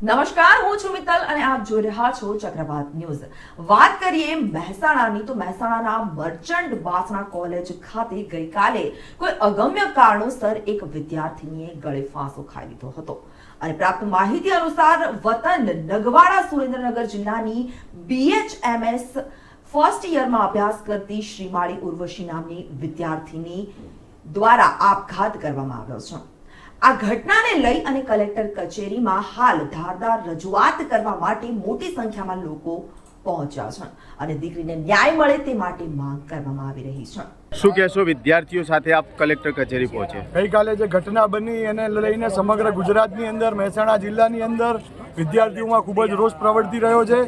નમસ્કાર, હું છું મિત્તલ અને આપ જોઈ રહ્યા છો ચક્રવાત ન્યૂઝ। વાત કરીએ મહેસાણાની તો મહેસાણાના મર્ચન્ટ વાસણા કોલેજ ખાતે ગઈકાલે કોઈ અગમ્ય કારણોસર એક વિદ્યાર્થીનીએ ગળે ફાંસો ખાઈ લીધો હતો અને પ્રાપ્ત માહિતી અનુસાર વતન નગવાડા સુરેન્દ્રનગર જિલ્લાની BHMS ફર્સ્ટ યરમાં અભ્યાસ કરતી શ્રીમાળી ઉર્વશી નામની વિદ્યાર્થીની દ્વારા આપઘાત કરવામાં આવ્યો છે। આ ઘટનાને લઈ અને કલેક્ટર કચેરીમાં હાલ ધારદાર રજૂઆત કરવા માટે મોટી સંખ્યામાં લોકો પહોંચ્યા છે અને દીકરીને ન્યાય મળે તે માટે માંગ કરવામાં આવી રહી છે। શું કહેશો, વિદ્યાર્થીઓ સાથે આપ કલેક્ટર કચેરી પહોંચે? ગઈકાલે જે ઘટના બની એને લઈને સમગ્ર ગુજરાતની અંદર મહેસાણા જિલ્લાની અંદર વિદ્યાર્થીઓમાં ખૂબ જ રોષ પ્રવર્તી રહ્યો છે।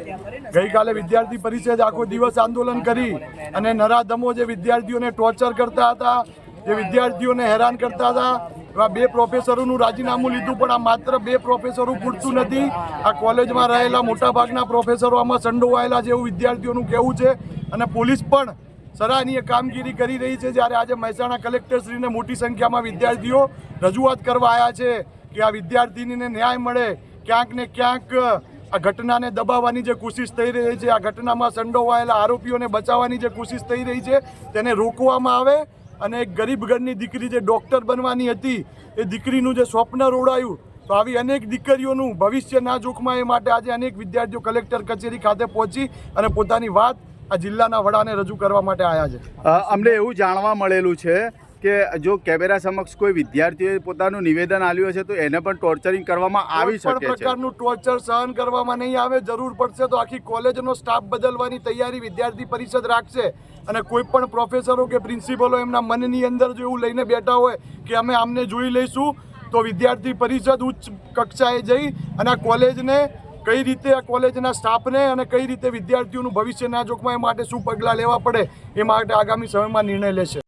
ગઈકાલે વિદ્યાર્થી પરિષદ આખો દિવસ આંદોલન કરી અને નરાધમો જે વિદ્યાર્થીઓને ટોર્ચર કરતા હતા, જે વિદ્યાર્થીઓને હેરાન કરતા હતા, એવા 2 પ્રોફેસરોનું રાજીનામું લીધું, પણ આ માત્ર 2 પ્રોફેસરો પૂરતું નથી। આ કોલેજમાં રહેલા મોટાભાગના પ્રોફેસરો આમાં સંડોવાયેલા છે એવું વિદ્યાર્થીઓનું કહેવું છે અને પોલીસ પણ સરાહનીય કામગીરી કરી રહી છે। જ્યારે આજે મહેસાણા કલેક્ટરશ્રીને મોટી સંખ્યામાં વિદ્યાર્થીઓ રજૂઆત કરવા આવ્યા છે કે આ વિદ્યાર્થીનીને ન્યાય મળે, ક્યાંક ને ક્યાંક આ ઘટનાને દબાવવાની જે કોશિશ થઈ રહી છે, આ ઘટનામાં સંડોવાયેલા આરોપીઓને બચાવવાની જે કોશિશ થઈ રહી છે તેને રોકવામાં આવે અને એક ગરીબ ઘરની દીકરી જે ડૉક્ટર બનવાની હતી એ દીકરીનું જે સ્વપ્ન રોડાયું, તો આવી અનેક દીકરીઓનું ભવિષ્ય ના જોખમાય એ માટે આજે અનેક વિદ્યાર્થીઓ કલેક્ટર કચેરી ખાતે પહોંચી અને પોતાની વાત આ જિલ્લાના વડાને રજૂ કરવા માટે આવ્યા છે। અમને એવું જાણવા મળેલું છે કે જો કેમેરા સમક્ષ કોઈ વિદ્યાર્થીઓએ પોતાનું નિવેદન આપ્યું હશે તો એને પણ ટોર્ચરિંગ કરવામાં આવી શકે છે। કોઈ પ્રકારનું ટોર્ચર સહન કરવામાં નહીં આવે। જરૂર પડશે તો આખી કોલેજનો સ્ટાફ બદલવાની તૈયારી વિદ્યાર્થી પરિષદ રાખશે અને કોઈ પણ પ્રોફેસરો કે પ્રિન્સિપલો એમના મનની અંદર જો એવું લઈને બેઠા હોય કે અમે આમને જોઈ લઈશું, તો વિદ્યાર્થી પરિષદ ઉચ્ચ કક્ષાએ જઈ અને આ કોલેજને કઈ રીતે, આ કોલેજના સ્ટાફને અને કઈ રીતે વિદ્યાર્થીઓનું ભવિષ્ય ના જોખમાય માટે શું પગલાં લેવા પડે એ માટે આગામી સમયમાં નિર્ણય લેશે।